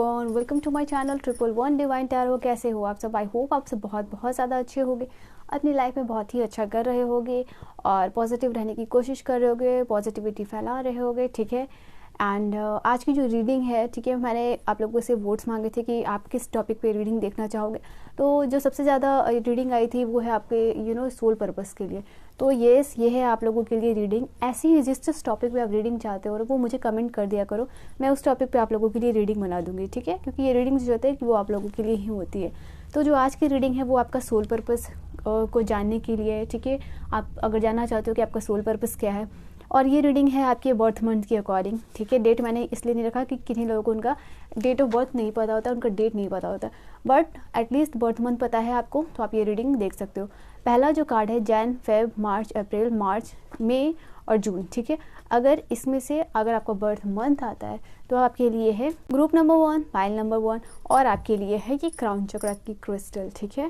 Everyone, welcome to my channel 111 divine tarot. कैसे हो आप सब? आई होप आप सब बहुत ज़्यादा अच्छे होंगे, अपनी लाइफ में बहुत ही अच्छा कर रहे होंगे और पॉजिटिव रहने की कोशिश कर रहे होंगे, पॉजिटिविटी फैला रहे होंगे। ठीक है। एंड आज की जो रीडिंग है, ठीक है, मैंने आप लोगों से वोट्स मांगे थे कि आप किस टॉपिक पे रीडिंग देखना चाहोगे। तो जो सबसे ज़्यादा रीडिंग आई थी वो है आपके सोल पर्पस के लिए। तो ये है आप लोगों के लिए रीडिंग। ऐसी ही जिस टॉपिक पे आप रीडिंग चाहते हो वो मुझे कमेंट कर दिया करो, मैं उस टॉपिक पे आप लोगों के लिए रीडिंग बना दूंगी। ठीक है, क्योंकि ये रीडिंग जो होती है वो आप लोगों के लिए ही होती है। तो जो आज की रीडिंग है वो आपका सोल पर्पस को जानने के लिए। ठीक है, आप अगर जानना चाहते हो कि आपका सोल पर्पस क्या है, और ये रीडिंग है आपके बर्थ मंथ के अकॉर्डिंग। ठीक है, डेट मैंने इसलिए नहीं रखा कि किन्हीं लोगों को उनका डेट ऑफ बर्थ नहीं पता होता, उनका डेट नहीं पता होता, बट एटलीस्ट बर्थ मंथ पता है आपको, तो आप ये रीडिंग देख सकते हो। पहला जो कार्ड है जैन, फेब, मार्च, अप्रैल, मार्च, मई और जून। ठीक है, अगर इसमें से अगर आपका बर्थ मंथ आता है तो आपके लिए है ग्रुप नंबर 1, पाइल नंबर 1, और आपके लिए है ये क्राउन चक्र की क्रिस्टल। ठीक है,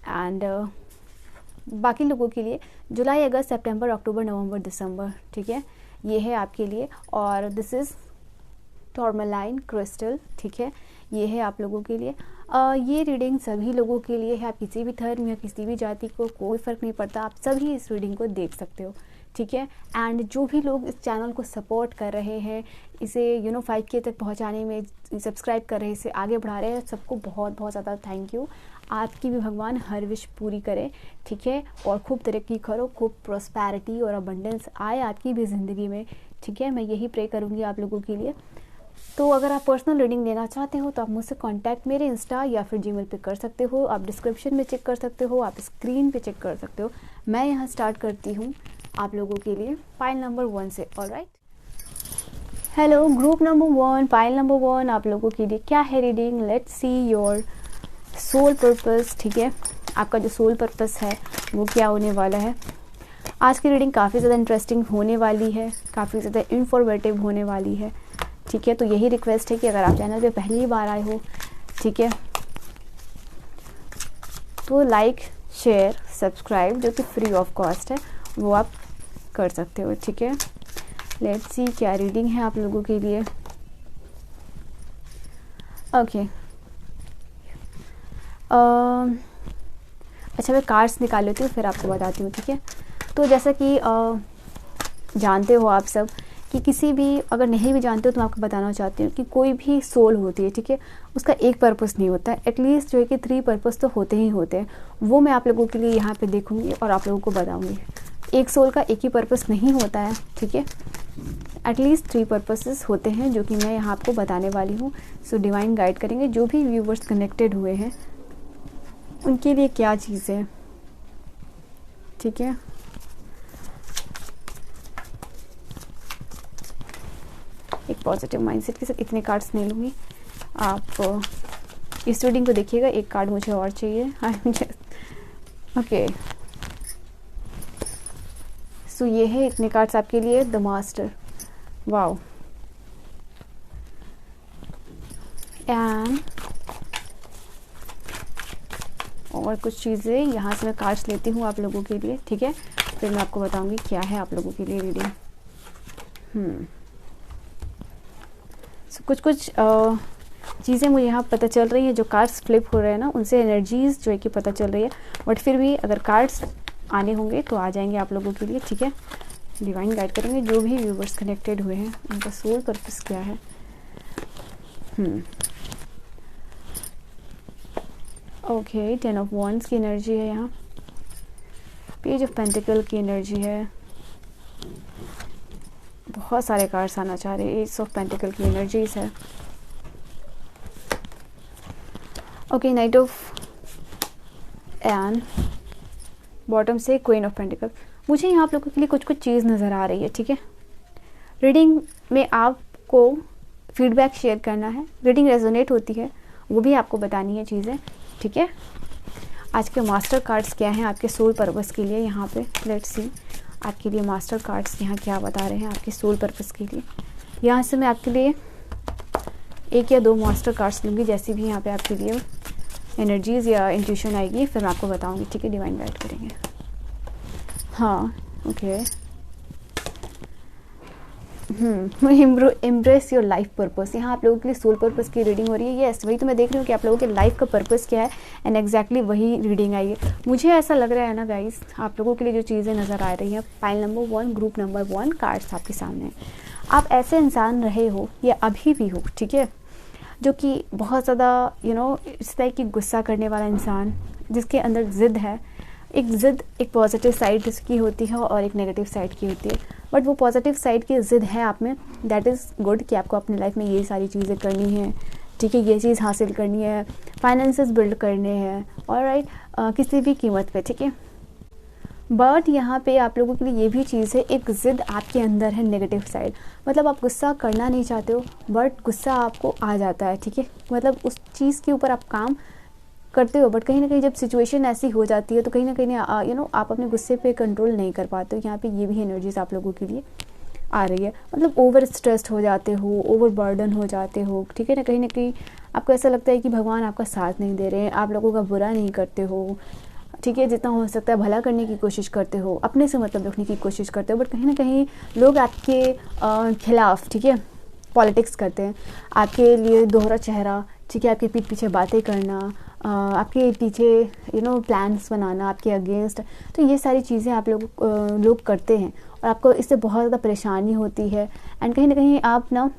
एंड बाकी लोगों के लिए जुलाई, अगस्त, सितंबर, अक्टूबर, नवंबर, दिसंबर। ठीक है, ये है आपके लिए। और दिस इज़ टॉर्मलाइन क्रिस्टल। ठीक है, ये है आप लोगों के लिए। ये रीडिंग सभी लोगों के लिए है। आप किसी भी धर्म या किसी भी जाति को कोई फ़र्क नहीं पड़ता, आप सभी इस रीडिंग को देख सकते हो। ठीक है, एंड जो भी लोग इस चैनल को सपोर्ट कर रहे हैं, इसे 5K तक पहुंचाने में सब्सक्राइब कर रहे हैं, इसे आगे बढ़ा रहे हैं, सबको बहुत बहुत ज़्यादा थैंक यू। आपकी भी भगवान हर विश पूरी करे। ठीक है, और खूब तरक्की करो, खूब प्रॉस्पेरिटी और अबंडेंस आए आपकी भी ज़िंदगी में। ठीक है, मैं यही प्रे करूँगी आप लोगों के लिए। तो अगर आप पर्सनल रीडिंग लेना चाहते हो तो आप मुझसे कांटेक्ट मेरे इंस्टा या फिर जीमेल पे कर सकते हो। आप डिस्क्रिप्शन में चेक कर सकते हो, आप स्क्रीन पे चेक कर सकते हो। मैं यहाँ स्टार्ट करती हूँ आप लोगों के लिए पाइल नंबर 1 से। Alright, hello group number 1, pile number 1, आप लोगों के लिए क्या है reading? Let's see your soul purpose. ठीक है, आपका जो सोल पर्पस है वो क्या होने वाला है। आज की रीडिंग काफ़ी ज़्यादा इंटरेस्टिंग होने वाली है, काफ़ी ज़्यादा इंफॉर्मेटिव होने वाली है। ठीक है, तो यही रिक्वेस्ट है कि अगर आप चैनल पे पहली बार आए हो, ठीक है, तो लाइक, शेयर, सब्सक्राइब, जो कि फ्री ऑफ कॉस्ट है, वो आप कर सकते हो। ठीक है, लेट्स सी क्या रीडिंग है आप लोगों के लिए। ओके, अच्छा मैं कार्ड्स निकाल लेती हूँ फिर आपको बताती हूँ। ठीक है, तो जैसा कि जानते हो आप सब कि किसी भी, अगर नहीं भी जानते हो तो मैं आपको बताना चाहती हूँ कि कोई भी सोल होती है, ठीक है, उसका एक पर्पस नहीं होता है, एटलीस्ट जो है कि 3 पर्पस तो होते ही होते हैं। वो मैं आप लोगों के लिए यहाँ पे देखूँगी और आप लोगों को बताऊँगी। एक सोल का एक ही पर्पस नहीं होता है, ठीक है, एटलीस्ट 3 पर्पसेस होते हैं, जो कि मैं यहाँ आपको बताने वाली हूँ। सो डिवाइन गाइड करेंगे जो भी व्यूवर्स कनेक्टेड हुए हैं उनके लिए क्या चीज़ है। ठीक है, एक पॉजिटिव माइंडसेट के साथ इतने कार्ड्स नहीं लूँगी। आप इस रीडिंग को देखिएगा, एक कार्ड मुझे और चाहिए। ओके, सो ये है इतने कार्ड्स आपके लिए। द मास्टर, वाओ, एंड और कुछ चीज़ें यहाँ से मैं कार्ड्स लेती हूँ आप लोगों के लिए। ठीक है, फिर मैं आपको बताऊँगी क्या है आप लोगों के लिए रीडिंग। कुछ चीज़ें मुझे यहाँ पता चल रही है, जो कार्ड्स फ्लिप हो रहे हैं ना, उनसे एनर्जीज़ जो है कि पता चल रही है, बट फिर भी अगर कार्ड्स आने होंगे तो आ जाएंगे आप लोगों के लिए। ठीक है, डिवाइन गाइड करेंगे जो भी व्यूवर्स कनेक्टेड हुए हैं उनका सोल पर्पस क्या है। ओके, 10 ऑफ वॉन्ड्स की एनर्जी है यहाँ, पेज ऑफ पेंटिकल की एनर्जी है, बहुत सारे कार्ड्स आना चाह रहे हैं, एस ऑफ पेंटिकल की एनर्जीज है। Okay, night of and bottom से क्वीन ऑफ पेंटिकल। मुझे यहाँ आप लोगों के लिए कुछ चीज़ नज़र आ रही है। ठीक है, रीडिंग में आपको फीडबैक शेयर करना है, रीडिंग रेजोनेट होती है वो भी आपको बतानी है चीज़ें। ठीक है, आज के मास्टर कार्ड्स क्या हैं आपके सोल पर्पस के लिए यहाँ पे। लेट्स सी आपके लिए मास्टर कार्ड्स यहाँ क्या बता रहे हैं आपके सोल पर्पस के लिए। यहाँ से मैं आपके लिए 1 या 2 मास्टर कार्ड्स लूँगी, जैसी भी यहाँ पे आपके लिए एनर्जीज़ या इंट्यूशन आएगी फिर मैं आपको बताऊँगी। ठीक है, डिवाइन गाइड करेंगे। हाँ, okay, embrace your life purpose. यहाँ आप लोगों के लिए सोल पर्पस की रीडिंग हो रही है। यस, वही तो मैं देख रही हूँ कि आप लोगों के लाइफ का पर्पस क्या है, एंड एग्जैक्टली वही रीडिंग आई है। मुझे ऐसा लग रहा है ना गाइस, आप लोगों के लिए जो चीज़ें नज़र आ रही हैं, pile number 1, group number 1 cards आपके सामने। आप ऐसे इंसान रहे हो या अभी भी हो, ठीक है, जो कि बहुत ज़्यादा इस तरह की गुस्सा करने वाला इंसान, जिसके अंदर ज़िद है। एक पॉजिटिव साइड इसकी होती है और एक नेगेटिव साइड की होती है, बट वो पॉजिटिव साइड की ज़िद है आप में, दैट इज़ गुड कि आपको अपनी लाइफ में ये सारी चीज़ें करनी है, ठीक है, ये चीज़ हासिल करनी है, फाइनेंसेस बिल्ड करने हैं, ऑलराइट, किसी भी कीमत पे, ठीक है। बट यहाँ पे आप लोगों के लिए ये भी चीज़ है, एक ज़िद आपके अंदर है, नेगेटिव साइड, मतलब आप गुस्सा करना नहीं चाहते हो बट गुस्सा आपको आ जाता है, ठीक है, मतलब उस चीज़ के ऊपर आप काम करते हो, बट कहीं ना कहीं जब सिचुएशन ऐसी हो जाती है तो कहीं ना कहीं आप अपने गुस्से पे कंट्रोल नहीं कर पाते हो। यहाँ पे ये भी एनर्जीज आप लोगों के लिए आ रही है, मतलब ओवर स्ट्रेस्ड हो जाते हो, ओवर बर्डन हो जाते हो, ठीक है ना कहीं आपको ऐसा लगता है कि भगवान आपका साथ नहीं दे रहे हैं, आप लोगों का बुरा नहीं करते हो, ठीक है, जितना हो सकता है भला करने की कोशिश करते हो, अपने से मतलब रखने की कोशिश करते हो, बट कहीं ना कहीं लोग आपके खिलाफ, ठीक है, पॉलिटिक्स करते हैं, आपके लिए दोहरा चेहरा, ठीक है, आपके पीठ पीछे बातें करना, आपके पीछे प्लान्स बनाना आपके अगेंस्ट, तो ये सारी चीज़ें आप लोग करते हैं और आपको इससे बहुत ज़्यादा परेशानी होती है। एंड कहीं ना कहीं आप ना,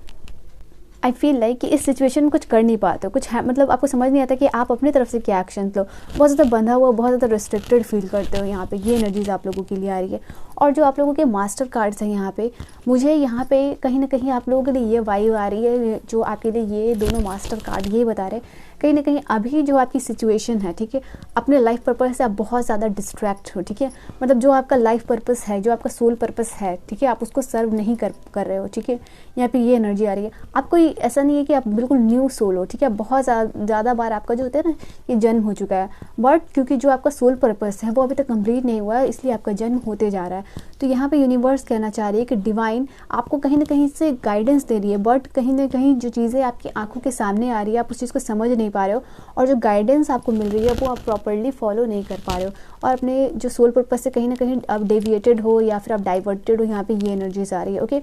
आई फील लाइक कि इस सिचुएशन में कुछ कर नहीं पाते हो, कुछ है, मतलब आपको समझ नहीं आता कि आप अपनी तरफ से क्या एक्शन लो, बहुत ज़्यादा बंधा हुआ, बहुत ज़्यादा रिस्ट्रिक्टेड फील करते हो। यहाँ पे ये एनर्जीज आप लोगों के लिए आ रही है। और जो आप लोगों के मास्टर कार्ड्स हैं यहाँ पे, मुझे यहाँ पे कहीं ना कहीं आप लोगों के लिए ये वाइब आ रही है, जो आपके लिए ये दोनों मास्टर कार्ड ये बता रहे हैं कहीं ना कहीं अभी जो आपकी सिचुएशन है, ठीक है, अपने लाइफ पर्पस से आप बहुत ज़्यादा डिस्ट्रैक्ट हो, ठीक है, मतलब जो आपका लाइफ पर्पस है, जो आपका सोल पर्पस है, ठीक है, आप उसको सर्व नहीं कर रहे हो, ठीक है, यहाँ पे ये एनर्जी आ रही है। आप कोई ऐसा नहीं है कि आप बिल्कुल न्यू सोल हो, ठीक है, बहुत ज़्यादा बार आपका जो होता है ना, ये जन्म हो चुका है, बट क्योंकि जो आपका सोल पर्पस है वो अभी तक कंप्लीट नहीं हुआ है, इसलिए आपका जन्म होते जा रहा है। तो यहाँ पे यूनिवर्स कहना चाह रही है कि डिवाइन आपको कहीं ना कहीं से गाइडेंस दे रही है, बट कहीं ना कहीं जो चीज़ें आपकी आंखों के सामने आ रही है, आप उस चीज़ को समझ नहीं पा रहे हो, और जो गाइडेंस आपको मिल रही है वो आप प्रॉपरली फॉलो नहीं कर पा रहे हो, और अपने जो सोल पर्पस से कहीं ना कहीं आप डेविएटेड हो या फिर आप डाइवर्टेड हो। यहाँ पे ये एनर्जीज आ रही है। ओके,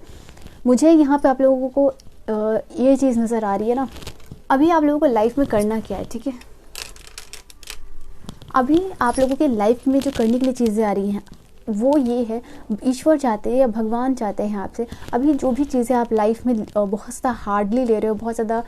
मुझे यहाँ पे आप लोगों को ये चीज़ नज़र आ रही है ना, अभी आप लोगों को लाइफ में करना क्या है, ठीक है, अभी आप लोगों के लाइफ में जो करने के लिए चीज़ें आ रही हैं वो ये है, ईश्वर चाहते हैं या भगवान चाहते हैं आपसे, अभी जो भी चीज़ें आप लाइफ में बहुत ज़्यादा हार्डली ले रहे हो, बहुत ज़्यादा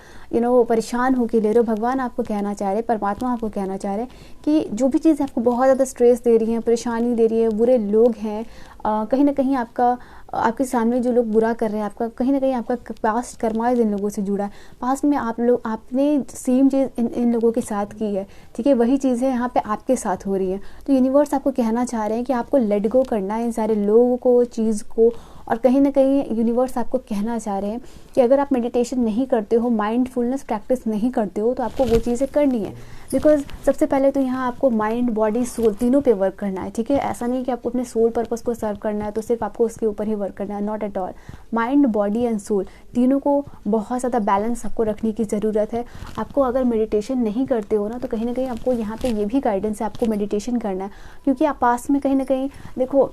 परेशान होकर ले रहे हो, भगवान आपको कहना चाह रहे हैं, परमात्मा आपको कहना चाह रहे हैं कि जो भी चीज़ें आपको बहुत ज़्यादा स्ट्रेस दे रही हैं, परेशानी दे रही है, बुरे लोग हैं, कहीं ना कहीं आपके सामने जो लोग बुरा कर रहे हैं, आपका कहीं ना कहीं आपका पास्ट कर्माइज इन लोगों से जुड़ा है, पास्ट में आपने सेम चीज़ इन लोगों के साथ की है, ठीक है, वही चीज़ें यहाँ पे आपके साथ हो रही है। तो यूनिवर्स आपको कहना चाह रहे हैं कि आपको लेट गो करना है इन सारे लोगों को, चीज़ को, और कहीं ना कहीं यूनिवर्स आपको कहना चाह रहे हैं कि अगर आप मेडिटेशन नहीं करते हो, माइंडफुलनेस प्रैक्टिस नहीं करते हो, तो आपको वो चीज़ें करनी है। बिकॉज सबसे पहले तो यहाँ आपको माइंड, बॉडी, सोल तीनों पे वर्क करना है, ठीक है, ऐसा नहीं कि आपको अपने सोल पर्पस को सर्व करना है तो सिर्फ आपको उसके ऊपर ही वर्क करना है, not at all. Mind, body and soul तीनों को बहुत ज़्यादा बैलेंस आपको रखने की ज़रूरत है। आपको अगर मेडिटेशन नहीं करते हो ना, तो कहीं ना कहीं आपको यहाँ पे ये भी गाइडेंस है, आपको मेडिटेशन करना है, क्योंकि आप पास में कहीं ना कहीं देखो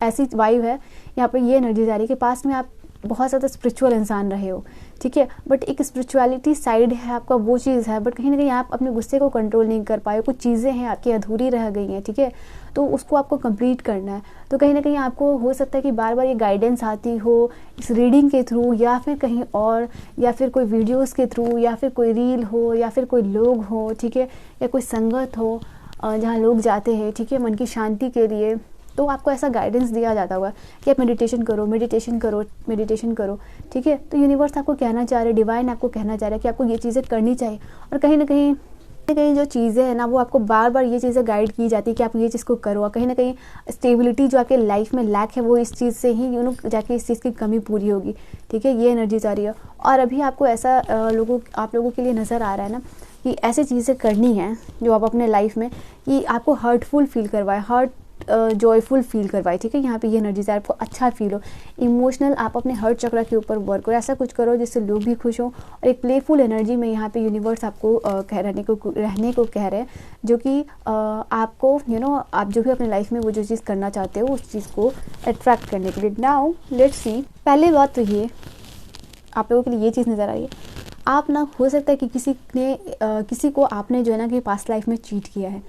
ऐसी वाइब है यहाँ पे, ये एनर्जी आ रही है कि पास में आप बहुत ज़्यादा स्पिरिचुअल इंसान रहे हो, ठीक है, बट एक स्पिरिचुअलिटी साइड है आपका, वो चीज़ है, बट कहीं ना कहीं आप अपने गुस्से को कंट्रोल नहीं कर पाए, कुछ चीज़ें हैं आपकी अधूरी रह गई हैं, ठीक है, तो उसको आपको कंप्लीट करना है। तो कहीं ना कहीं आपको हो सकता है कि बार बार ये गाइडेंस आती हो इस रीडिंग के थ्रू, या फिर कहीं और, या फिर कोई वीडियोज़ के थ्रू, या फिर कोई रील हो, या फिर कोई लोग हो, ठीक है, या कोई संगत हो जहाँ लोग जाते हैं, ठीक है, मन की शांति के लिए, तो आपको ऐसा गाइडेंस दिया जाता होगा कि आप मेडिटेशन करो, मेडिटेशन करो, मेडिटेशन करो, ठीक है। तो यूनिवर्स आपको कहना चाह रहे हैं, डिवाइन आपको कहना चाह रहा है कि आपको ये चीज़ें करनी चाहिए, और कहीं ना कहीं जो चीज़ें हैं ना, वो आपको बार बार ये चीज़ें गाइड की जाती है कि आप ये चीज़ को करो, और कहीं ना कहीं स्टेबिलिटी जो आपके लाइफ में लैक है वो इस चीज़ से ही जाके इस चीज़ की कमी पूरी होगी, ठीक है, ये एनर्जी आ रही है। और अभी आपको ऐसा आप लोगों के लिए नज़र आ रहा है ना कि ऐसी चीज़ें करनी है जो आप अपने लाइफ में कि आपको हर्टफुल फील करवाए, हर्ट जॉयफुल फील करवाए, ठीक है। यहाँ पे ये एनर्जीज आपको अच्छा फील हो, इमोशनल, आप अपने हर चक्र के ऊपर वर्क करो, ऐसा कुछ करो जिससे लोग भी खुश हों। और एक प्लेफुल एनर्जी में यहाँ पे यूनिवर्स आपको रहने को कह रहे हैं, जो कि आपको आप जो भी अपने लाइफ में वो जो चीज़ करना चाहते हो उस चीज़ को अट्रैक्ट करने के लिए। नाउ लेट्स सी, पहली बात तो ये आप लोगों के लिए ये चीज़ नज़र आ रही है, आप ना हो सकता है कि किसी को आपने जो है ना कि पास्ट लाइफ में चीट किया है।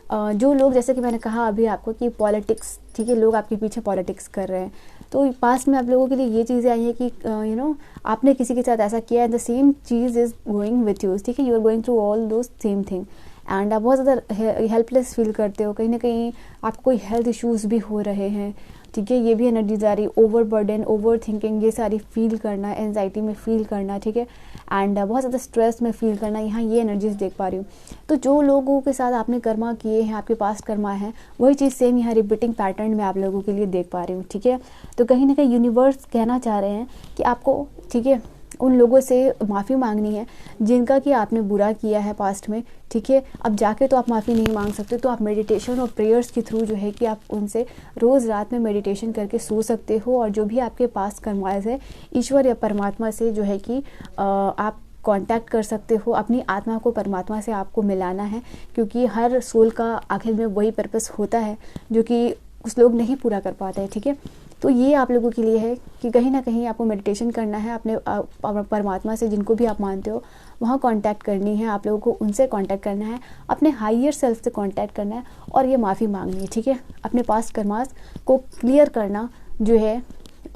जो लोग, जैसे कि मैंने कहा अभी आपको कि पॉलिटिक्स, ठीक है, लोग आपके पीछे पॉलिटिक्स कर रहे हैं, तो पास्ट में आप लोगों के लिए ये चीज़ें आई हैं कि आपने किसी के साथ ऐसा किया है, द सेम चीज़ इज़ गोइंग विथ यू, ठीक है, you are going through all those same thing and आप बहुत ज़्यादा हेल्पलेस फील करते हो, कहीं ना कहीं आपको कोई हेल्थ इश्यूज़ भी हो रहे हैं, ठीक है। ये भी एनर्जीज आ रही, ओवर बर्डन, ओवर थिंकिंग, ये सारी फील करना, एंजाइटी में फील करना, ठीक है, एंड बहुत ज़्यादा स्ट्रेस में फील करना, यहाँ ये एनर्जीज देख पा रही हूँ। तो जो लोगों के साथ आपने कर्मा किए हैं, आपके पास कर्मा है, वही चीज़ सेम यहाँ रिपीटिंग पैटर्न में आप लोगों के लिए देख पा रही हूँ, ठीक है। तो कहीं ना कहीं यूनिवर्स कहना चाह रहे हैं कि आपको, ठीक है, उन लोगों से माफ़ी मांगनी है जिनका कि आपने बुरा किया है पास्ट में, ठीक है। अब जाके तो आप माफ़ी नहीं मांग सकते, तो आप मेडिटेशन और प्रेयर्स के थ्रू जो है कि आप उनसे रोज़ रात में मेडिटेशन करके सो सकते हो, और जो भी आपके पास कर्मास है ईश्वर या परमात्मा से जो है कि आप कांटेक्ट कर सकते हो, अपनी आत्मा को परमात्मा से आपको मिलाना है, क्योंकि हर सोल का आखिर में वही पर्पस होता है जो कि कुछ लोग नहीं पूरा कर पाते हैं, ठीक है। तो ये आप लोगों के लिए है कि कहीं ना कहीं आपको मेडिटेशन करना है, अपने परमात्मा से, जिनको भी आप मानते हो वहाँ कांटेक्ट करनी है, आप लोगों को उनसे कांटेक्ट करना है, अपने हायर सेल्फ से कांटेक्ट करना है, और ये माफ़ी मांगनी है, ठीक है। अपने पास्ट कर्मास को क्लियर करना जो है,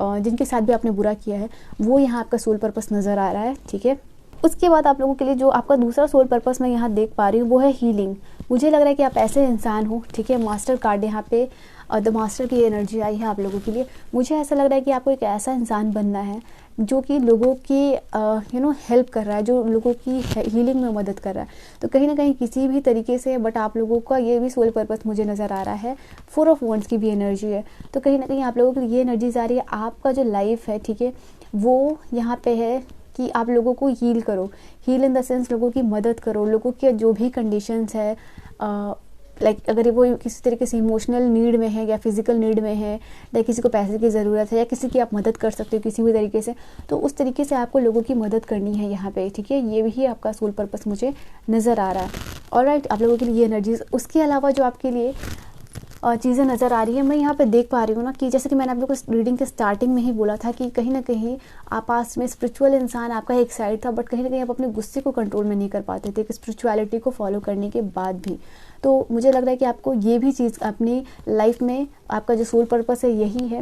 जिनके साथ भी आपने बुरा किया है, वो यहाँ आपका सोल पर्पस नज़र आ रहा है, ठीक है। उसके बाद आप लोगों के लिए जो आपका दूसरा सोल पर्पस मैं यहाँ देख पा रही हूँ वो है हीलिंग। मुझे लग रहा है कि आप ऐसे इंसान हो, ठीक है, मास्टर कार्ड यहाँ पे द मास्टर की एनर्जी आई है आप लोगों के लिए। मुझे ऐसा लग रहा है कि आपको एक ऐसा इंसान बनना है जो कि लोगों की हेल्प कर रहा है, जो लोगों की हीलिंग में मदद कर रहा है। तो कहीं ना कहीं किसी भी तरीके से, बट आप लोगों का ये भी सोल पर्पस मुझे नज़र आ रहा है, 4 ऑफ वंड्स की भी एनर्जी है। तो कहीं ना कहीं आप लोगों के लिए ये एनर्जीज आ रही है, आपका जो लाइफ है, ठीक है, वो यहाँ पे है कि आप लोगों को हील करो, हील इन द सेंस लोगों की मदद करो, लोगों के जो भी कंडीशंस है, लाइक अगर वो किसी तरीके से इमोशनल नीड में है या फिजिकल नीड में है, या किसी को पैसे की ज़रूरत है, या किसी की आप मदद कर सकते हो किसी भी तरीके से, तो उस तरीके से आपको लोगों की मदद करनी है यहाँ पे, ठीक है। ये भी आपका सोल पर्पस मुझे नज़र आ रहा है। ऑलराइट, आप लोगों के लिए ये एनर्जीज। उसके अलावा जो आपके लिए चीज़ें नज़र आ रही है, मैं यहाँ पे देख पा रही हूँ ना कि जैसे कि मैंने आप लोगों को रीडिंग के स्टार्टिंग में ही बोला था कि कहीं ना कहीं आप पास में स्पिरिचुअल इंसान आपका एक साइड था, बट कहीं ना कहीं आप अपने गुस्से को कंट्रोल में नहीं कर पाते थे, कि स्पिरिचुअलिटी को फॉलो करने के बाद भी। तो मुझे लग रहा है कि आपको ये भी चीज़ अपनी लाइफ में, आपका जो सोल पर्पस है यही है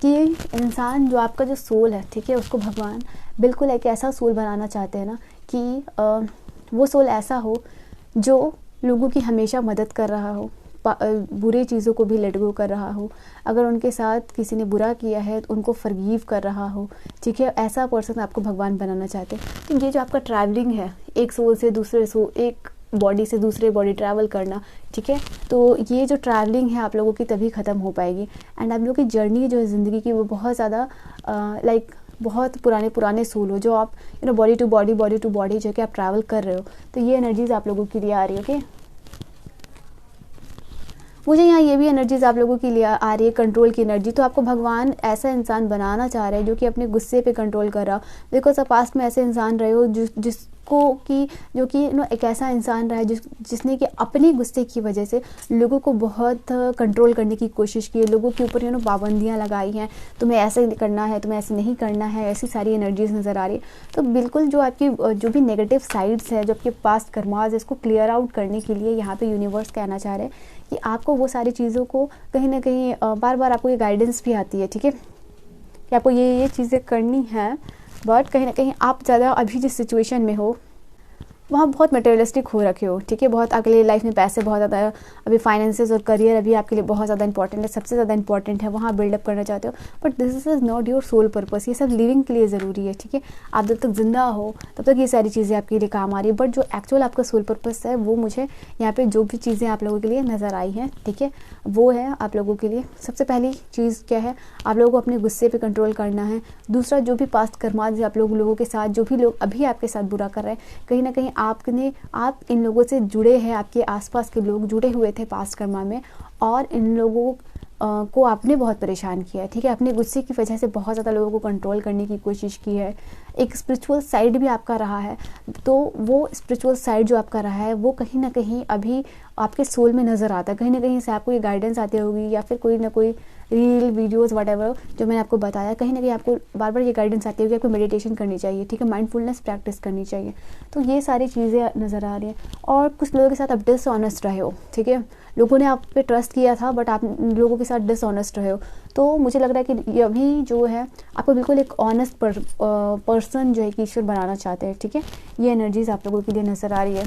कि इंसान, जो आपका जो सोल है, ठीक है, उसको भगवान बिल्कुल एक ऐसा सोल बनाना चाहते हैं ना कि वो सोल ऐसा हो जो लोगों की हमेशा मदद कर रहा हो, बुरी चीज़ों को भी लेट गो कर रहा हो, अगर उनके साथ किसी ने बुरा किया है तो उनको फॉरगिव कर रहा हो, ठीक है, ऐसा पर्सन आपको भगवान बनाना चाहते हैं। तो ये जो आपका ट्रैवलिंग है, एक सोल से दूसरे सोल, एक बॉडी से दूसरे बॉडी ट्रैवल करना, ठीक है, तो ये जो ट्रैवलिंग है आप लोगों की तभी ख़त्म हो पाएगी। एंड आप लोगों की जर्नी जो है ज़िंदगी की, वो बहुत ज़्यादा लाइक बहुत पुराने सोल हो, जो आप बॉडी टू बॉडी जो कि आप ट्रैवल कर रहे हो। तो ये एनर्जीज आप लोगों के लिए आ रही है, ओके। मुझे यहाँ ये भी एनर्जीज आप लोगों के लिए आ रही है, कंट्रोल की एनर्जी। तो आपको भगवान ऐसा इंसान बनाना चाह रहे हैं जो कि अपने गुस्से पे कंट्रोल कर रहा हो। बिकॉज आप पास्ट में ऐसे इंसान रहे हो जिसको कि जो कि एक ऐसा इंसान रहा है जिसने कि अपने गुस्से की वजह से लोगों को बहुत कंट्रोल करने की कोशिश की है, लोगों के ऊपर पाबंदियाँ लगाई हैं, तुम्हें ऐसे करना है, तुम्हें ऐसे नहीं करना है, ऐसी सारी एनर्जीज नज़र आ रही है। तो बिल्कुल जो आपकी जो भी नेगेटिव साइड्स है, जो आपके पास्ट कर्मास है, इसको क्लियर आउट करने के लिए यहाँ पे यूनिवर्स कहना चाह रहे हैं कि आपको वो सारी चीज़ों को कहीं ना कहीं बार बार आपको ये गाइडेंस भी आती है, ठीक है, कि आपको ये चीज़ें करनी है, बट कहीं ना कहीं आप ज़्यादा अभी जिस सिचुएशन में हो वहाँ बहुत मटेरियलिस्टिक हो रखे हो, ठीक है, बहुत अगले लाइफ में पैसे बहुत ज़्यादा, अभी फाइनेंसेस और करियर अभी आपके लिए बहुत ज़्यादा इंपॉर्टेंट है, सबसे ज़्यादा इंपॉर्टेंट है, वहाँ बिल्डअप करना चाहते हो, but this is not your soul purpose. ये सब लिविंग के लिए ज़रूरी है, ठीक है, आप जब तक जिंदा हो तब तक ये सारी चीज़ें आपके लिए काम आ रही है, बट जो एक्चुअल आपका सोल पर्पस है वो मुझे यहाँ पर जो भी चीज़ें आप लोगों के लिए नज़र आई हैं, ठीक है, वो है आप लोगों के लिए सबसे पहली चीज़ क्या है, आप लोगों को अपने गुस्से पर कंट्रोल करना है। दूसरा, जो भी पास्ट कर्माज आप लोगों के साथ, जो भी लोग अभी आपके साथ बुरा कर रहे हैं, कहीं ना कहीं आप इन लोगों से जुड़े हैं, आपके आसपास के लोग जुड़े हुए थे पास्ट कर्मा में, और इन लोगों को आपने बहुत परेशान किया है, ठीक है। अपने गुस्से की वजह से बहुत ज़्यादा लोगों को कंट्रोल करने की कोशिश की है। एक स्पिरिचुअल साइड भी आपका रहा है, तो वो स्पिरिचुअल साइड जो आपका रहा है वो कहीं ना कहीं अभी आपके सोल में नज़र आता है। कहीं ना कहीं से आपको ये गाइडेंस आती होगी, या फिर कोई ना कोई रील वीडियोस व्हाटएवर जो मैंने आपको बताया, कहीं ना कहीं आपको बार बार ये गाइडेंस आती होगी, आपको मेडिटेशन करनी चाहिए, ठीक है, माइंडफुलनेस प्रैक्टिस करनी चाहिए। तो ये सारी चीज़ें नज़र आ रही हैं। और कुछ लोगों के साथ आप डिसऑनेस्ट रहे हो, ठीक है, लोगों ने आप पे ट्रस्ट किया था बट आप लोगों के साथ डिसऑनेस्ट रहे हो। तो मुझे लग रहा है कि ये अभी जो है आपको बिल्कुल एक ऑनेस्ट पर्सन जो है कि ईश्वर बनाना चाहते हैं, ठीक है। ये एनर्जीज आप लोगों के लिए नज़र आ रही है।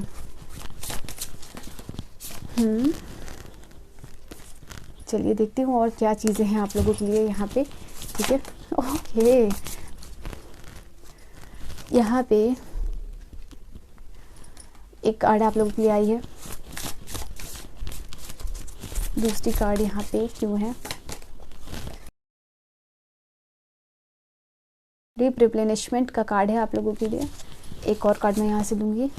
चलिए देखती हूँ और क्या चीज़ें हैं आप लोगों के लिए यहाँ पे, ठीक है। ओके, यहाँ पे एक कार्ड आप लोगों के लिए आई है, दूसरी कार्ड यहाँ पे क्यों है? डीप रिप्लेनिशमेंट का कार्ड है आप लोगों के लिए। एक और कार्ड मैं यहाँ से लूँगी।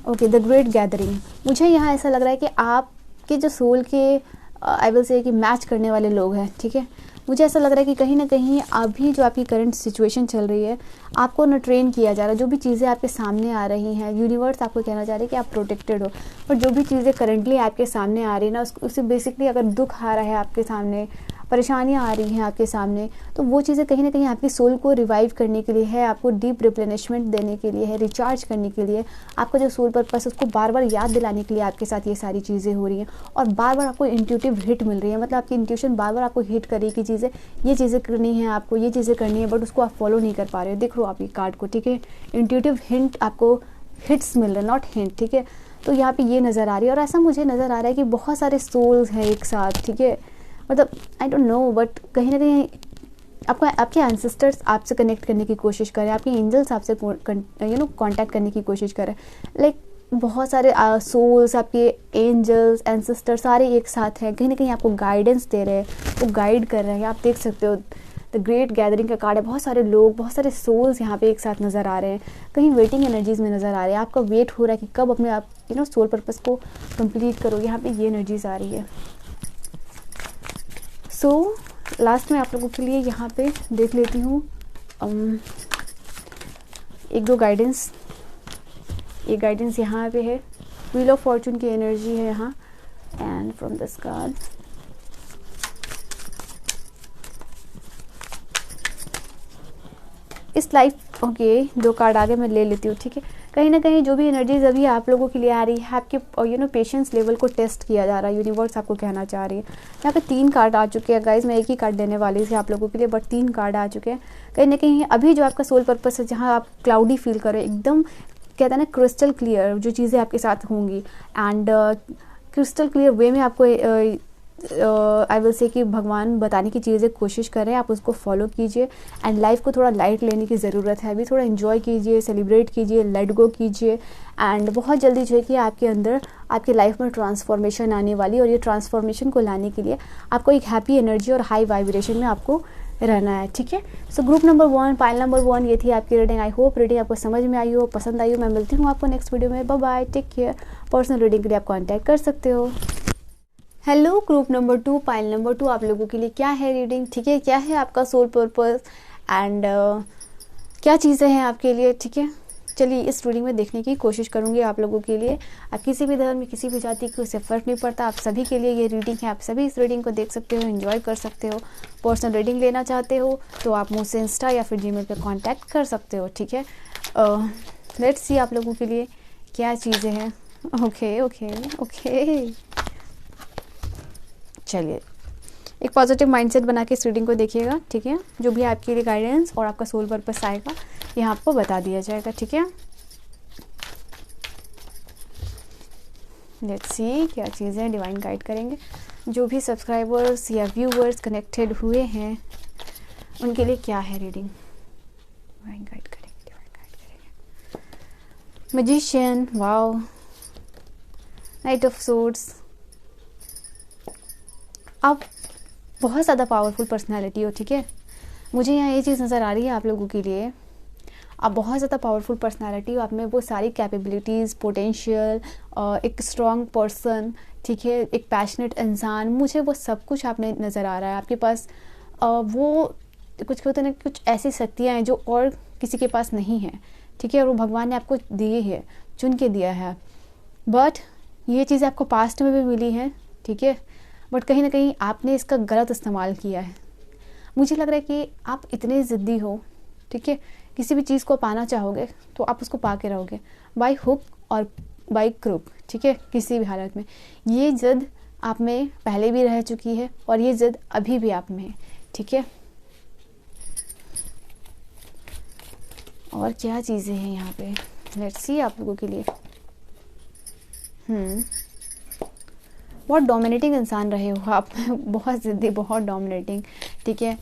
Okay, the great gathering. मुझे यहाँ ऐसा लग रहा है कि आपके जो सोल के आई विल से कि मैच करने वाले लोग हैं, ठीक है। मुझे ऐसा लग रहा है कि कहीं ना कहीं अभी जो आपकी करंट सिचुएशन चल रही है, आपको ना ट्रेन किया जा रहा है। जो भी चीज़ें आपके सामने आ रही हैं, यूनिवर्स आपको कहना चाह रही है कि आप प्रोटेक्टेड हो। पर जो भी चीज़ें करंटली आपके सामने आ रही है ना, उससे बेसिकली अगर दुख आ रहा है आपके सामने, परेशानियाँ आ रही हैं आपके सामने, तो वो चीज़ें कहीं ना कहीं आपकी सोल को रिवाइव करने के लिए है, आपको डीप रिप्लेनिशमेंट देने के लिए है, रिचार्ज करने के लिए। आपका जो सोल पर्पस उसको बार बार याद दिलाने के लिए आपके साथ ये सारी चीज़ें हो रही हैं। और बार बार आपको इंट्यूटिव हिट मिल रही है, मतलब आपकी इंट्यूशन बार बार आपको हिट कर रही है कि चीज़ें, ये चीज़ें करनी है आपको, ये चीज़ें करनी है, बट उसको आप फॉलो नहीं कर पा रहे हो। देख लो आप ये कार्ड को, ठीक है। इंट्यूटिव हिंट आपको, हिट्स मिल रहे हैं, नॉट हिंट, ठीक है। तो यहाँ पे ये नज़र आ रही है। और ऐसा मुझे नज़र आ रहा है कि बहुत सारे सोल्स हैं एक साथ, ठीक है। मतलब आई डोंट नो, बट कहीं ना कहीं आपको आपके एंसेस्टर्स आपसे कनेक्ट करने की कोशिश करें, आपके एंजल्स आपसे कांटेक्ट करने की कोशिश करें। लाइक बहुत सारे सोल्स, आपके एंजल्स, एंसेस्टर सारे एक साथ हैं, कहीं ना कहीं आपको गाइडेंस दे रहे हैं, वो गाइड कर रहे हैं। आप देख सकते हो द ग्रेट गैदरिंग का कार्ड है। बहुत सारे लोग, बहुत सारे सोल्स यहाँ पे एक साथ नज़र आ रहे हैं, कहीं वेटिंग एनर्जीज में नज़र आ रहे हैं। आपका वेट हो रहा है कि कब अपने आप सोल पर्पस को कंप्लीट करो। यहाँ पे ये एनर्जीज आ रही है। सो लास्ट में आप लोगों के लिए यहाँ पे देख लेती हूँ एक दो गाइडेंस। ये गाइडेंस यहाँ पे है, व्हील ऑफ फॉर्चून की एनर्जी है यहाँ, एंड फ्रॉम दिस कार्ड इस लाइफ। ओके, दो कार्ड आगे मैं ले लेती हूँ, ठीक है। कहीं ना कहीं जो भी एनर्जीज अभी आप लोगों के लिए आ रही है, आपके पेशेंस लेवल को टेस्ट किया जा रहा है। यूनिवर्स आपको कहना चाह रही है। यहाँ पे 3 कार्ड आ चुके हैं गाइज। मैं एक ही कार्ड देने वाली थी आप लोगों के लिए, बट 3 कार्ड आ चुके हैं। कहीं ना कहीं अभी जो आपका सोल पर्पस है, जहाँ आप क्लाउडी फील करो, एकदम कहता है ना क्रिस्टल क्लियर जो चीज़ें आपके साथ होंगी, एंड क्रिस्टल क्लियर वे में आपको आई विल से कि भगवान बताने की चीज़ें कोशिश कर रहे हैं, आप उसको फॉलो कीजिए। एंड लाइफ को थोड़ा लाइट लेने की ज़रूरत है अभी, थोड़ा एंजॉय कीजिए, सेलिब्रेट कीजिए, लेट गो कीजिए। एंड बहुत जल्दी जो है कि आपके अंदर, आपकी लाइफ में ट्रांसफॉर्मेशन आने वाली, और ये ट्रांसफॉर्मेशन को लाने के लिए आपको एक हैप्पी एनर्जी और हाई वाइब्रेशन में आपको रहना है, ठीक है। So group number 1, pile number 1, ये थी आपकी रीडिंग। आई होप रीडिंग आपको समझ में आई हो, पसंद आई हो। मैं मिलती हूँ आपको नेक्स्ट वीडियो में। Bye bye, take care. Personal reading के लिए आप कॉन्टैक्ट कर सकते हो। Hello group number 2, pile number 2, आप लोगों के लिए क्या है रीडिंग, ठीक है। क्या है आपका सोल पर्पस एंड क्या चीज़ें हैं आपके लिए, ठीक है। चलिए इस रीडिंग में देखने की कोशिश करूंगी आप लोगों के लिए। आप किसी भी धर्म में, किसी भी जाति को, उससे फ़र्क नहीं पड़ता, आप सभी के लिए ये रीडिंग है। आप सभी इस रीडिंग को देख सकते हो, एंजॉय कर सकते हो। पर्सनल रीडिंग लेना चाहते हो तो आप मुझसे इंस्टा या फिर जीमेल पे कांटेक्ट कर सकते हो, ठीक है। लेट्स सी आप लोगों के लिए क्या चीज़ें हैं। ओके ओके ओके, चलिए एक पॉजिटिव माइंडसेट बना के इस रीडिंग को देखिएगा, ठीक है। जो भी आपके लिए गाइडेंस और आपका सोल पर्पस आएगा, यहाँ आपको बता दिया जाएगा, ठीक है। लेट्स सी क्या चीज़ें डिवाइन गाइड करेंगे। जो भी सब्सक्राइबर्स या व्यूवर्स कनेक्टेड हुए हैं उनके लिए क्या है रीडिंग, डिवाइन गाइड करेंगे, डिवाइन गाइड करेंगे। Magician, wow, night of swords. आप बहुत ज़्यादा पावरफुल पर्सनालिटी हो, ठीक है। मुझे यहाँ ये चीज़ नज़र आ रही है आप लोगों के लिए, आप बहुत ज़्यादा पावरफुल पर्सनालिटी हो, आप में वो सारी कैपेबिलिटीज़, पोटेंशियल, एक स्ट्रॉन्ग पर्सन, ठीक है, एक पैशनेट इंसान, मुझे वो सब कुछ आप में नज़र आ रहा है। आपके पास वो कुछ होता है ना, कुछ ऐसी शक्तियाँ हैं जो और किसी के पास नहीं है, ठीक है, और वो भगवान ने आपको दिए है, चुन के दिया है। बट ये चीज़ें आपको पास्ट में भी मिली हैं, ठीक है, बट कहीं ना कहीं आपने इसका गलत इस्तेमाल किया है। मुझे लग रहा है कि आप इतने ज़िद्दी हो, ठीक है, किसी भी चीज़ को पाना चाहोगे तो आप उसको पा के रहोगे, बाय हुक और बाय क्रुक, ठीक है, किसी भी हालत में। ये ज़िद आप में पहले भी रह चुकी है और ये ज़िद अभी भी आप में है, ठीक है। और क्या चीज़ें हैं यहाँ पे, लेट्स सी आप लोगों के लिए। बहुत डोमिनेटिंग इंसान रहे हो आप बहुत ज़िद्दी, बहुत डोमिनेटिंग, ठीक है।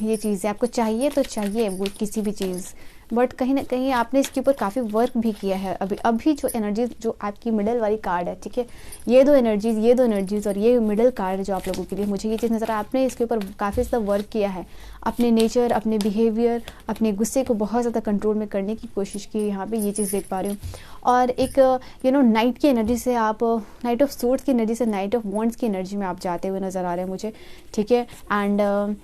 ये चीज़ें आपको चाहिए तो चाहिए वो किसी भी चीज़, बट कहीं ना कहीं आपने इसके ऊपर काफ़ी वर्क भी किया है। अभी जो एनर्जी जो आपकी मिडल वाली कार्ड है, ठीक है, ये दो एनर्जीज और ये मिडल कार्ड जो आप लोगों के लिए, मुझे ये चीज़ नज़र आपने इसके ऊपर काफ़ी ज़्यादा वर्क किया है। अपने नेचर, अपने बिहेवियर, अपने गुस्से को बहुत ज़्यादा कंट्रोल में करने की कोशिश की, यहाँ पे ये चीज़ देख पा रही हूँ। और एक नाइट की एनर्जी से आप, नाइट ऑफ सोर्ड्स की एनर्जी से नाइट ऑफ वॉन्ड्स की एनर्जी में आप जाते हुए नज़र आ रहे हैं मुझे, ठीक है। एंड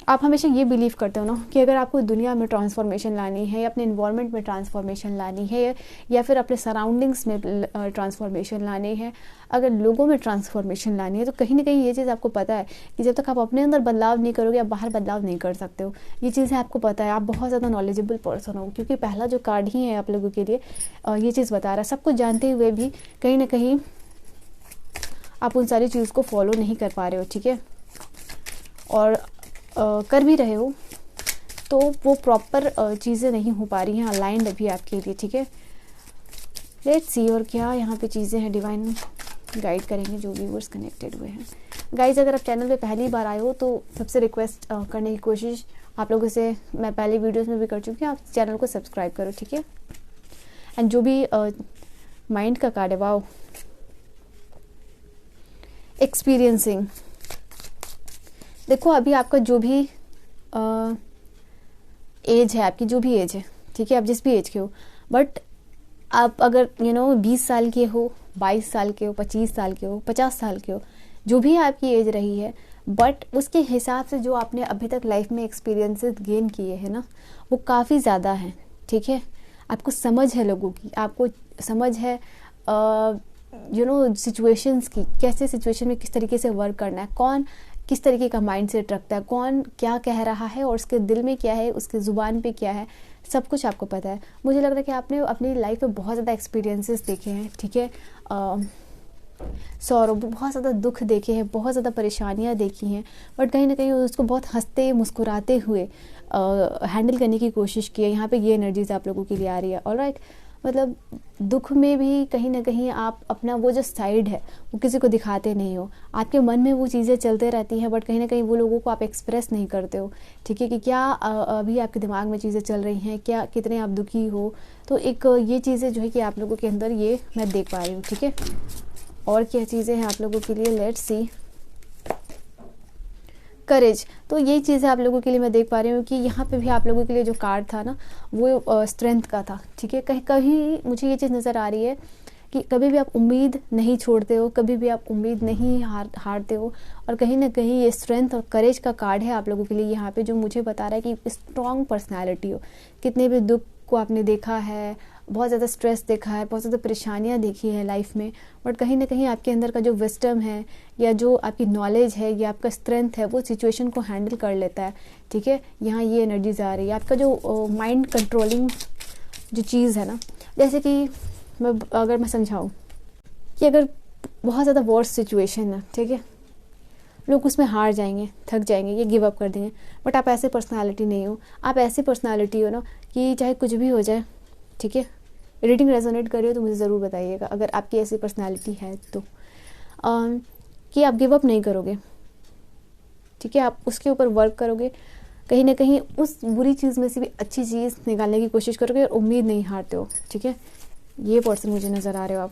आप हमेशा ये बिलीव करते हो ना कि अगर आपको दुनिया में ट्रांसफॉर्मेशन लानी है, या अपने इन्वायरमेंट में ट्रांसफॉर्मेशन लानी है, या फिर अपने सराउंडिंग्स में ट्रांसफॉर्मेशन लानी है, अगर लोगों में ट्रांसफॉर्मेशन लानी है, तो कहीं ना कहीं ये चीज़ आपको पता है कि जब तक आप अपने अंदर बदलाव नहीं करोगे, आप बाहर बदलाव नहीं कर सकते हो। ये चीज़ें आपको पता है, आप बहुत ज़्यादा नॉलेजेबल पर्सन हो, क्योंकि पहला जो कार्ड ही है आप लोगों के लिए ये चीज़ बता रहा है। सब कुछ जानते हुए भी कहीं ना कहीं आप उन सारी चीज़ को फॉलो नहीं कर पा रहे हो, ठीक है, और कर भी रहे हो तो वो प्रॉपर चीज़ें नहीं हो पा रही हैं अलाइंड अभी आपके लिए, ठीक है। लेट्स सी और क्या यहाँ पे चीज़ें हैं डिवाइन गाइड करेंगे जो व्यूअर्स कनेक्टेड हुए हैं। गाइज, अगर आप चैनल पे पहली बार आए हो तो सबसे रिक्वेस्ट करने की कोशिश आप लोगों से मैं पहले वीडियोस में भी कर चुकी हूँ, आप चैनल को सब्सक्राइब करो, ठीक है। एंड जो भी माइंड का कार्ड है, वाओ, एक्सपीरियंसिंग। देखो अभी आपका जो भी एज है, आपकी जो भी एज है, ठीक है, आप जिस भी एज के हो, बट आप अगर 20 साल के हो, 22 साल के हो, 25 साल के हो, 50 साल के हो, जो भी आपकी एज रही है, बट उसके हिसाब से जो आपने अभी तक लाइफ में एक्सपीरियंसेस गेन किए हैं ना, वो काफ़ी ज़्यादा हैं, ठीक है। आपको समझ है लोगों की, आपको समझ है सिचुएशंस की, कैसे सिचुएशन में किस तरीके से वर्क करना है, कौन किस तरीके का माइंड सेट रखता है, कौन क्या कह रहा है और उसके दिल में क्या है, उसके ज़ुबान पे क्या है, सब कुछ आपको पता है। मुझे लग रहा है कि आपने अपनी लाइफ में बहुत ज़्यादा एक्सपीरियंसेस देखे हैं, ठीक है, सौरव बहुत ज़्यादा दुख देखे हैं, बहुत ज़्यादा परेशानियां देखी हैं, बट कहीं ना कहीं उसको बहुत हंसते मुस्कुराते हुए हैंडल करने की कोशिश की है। यहाँ पे ये एनर्जीज आप लोगों के लिए आ रही है, ऑलराइट। मतलब दुख में भी कहीं ना कहीं आप अपना वो जो साइड है वो किसी को दिखाते नहीं हो, आपके मन में वो चीज़ें चलते रहती हैं, बट कहीं ना कहीं वो लोगों को आप एक्सप्रेस नहीं करते हो, ठीक है, कि क्या अभी आपके दिमाग में चीज़ें चल रही हैं, क्या कितने आप दुखी हो। तो एक ये चीज़ें जो है कि आप लोगों के अंदर ये मैं देख पा रही हूँ, ठीक है। और क्या चीज़ें हैं आप लोगों के लिए, लेट्स सी। करेज, तो ये चीज़ें आप लोगों के लिए मैं देख पा रही हूँ कि यहाँ पे भी आप लोगों के लिए जो कार्ड था ना वो स्ट्रेंथ का था, ठीक है। कहीं कहीं मुझे ये चीज़ नज़र आ रही है कि कभी भी आप उम्मीद नहीं छोड़ते हो, कभी भी आप उम्मीद नहीं हारते हो, और कहीं ना कहीं ये स्ट्रेंथ और करेज का कार्ड है आप लोगों के लिए यहाँ पे, जो मुझे बता रहा है कि स्ट्रॉन्ग पर्सनैलिटी हो। कितने भी दुख को आपने देखा है, बहुत ज़्यादा स्ट्रेस देखा है, बहुत ज़्यादा परेशानियाँ देखी है लाइफ में, बट कहीं ना कहीं आपके अंदर का जो विस्डम है या जो आपकी नॉलेज है या आपका स्ट्रेंथ है वो सिचुएशन को हैंडल कर लेता है, ठीक है। यहाँ ये एनर्जीज आ रही है। आपका जो माइंड कंट्रोलिंग जो चीज़ है ना, जैसे कि अगर मैं समझाऊँ कि अगर बहुत ज़्यादा वर्स्ट सिचुएशन है, ठीक है, लोग उसमें हार जाएंगे, थक जाएंगे, ये गिव अप कर देंगे, बट आप ऐसे पर्सनालिटी नहीं हो। आप ऐसी पर्सनालिटी हो ना कि चाहे कुछ भी हो जाए, ठीक है। रीडिंग रेजोनेट कर रही हो तो मुझे ज़रूर बताइएगा अगर आपकी ऐसी पर्सनालिटी है तो, कि आप गिव अप नहीं करोगे, ठीक है। आप उसके ऊपर वर्क करोगे, कहीं ना कहीं उस बुरी चीज़ में से भी अच्छी चीज़ निकालने की कोशिश करोगे और उम्मीद नहीं हारते हो, ठीक है। ये पर्सन मुझे नज़र आ रहे हो आप।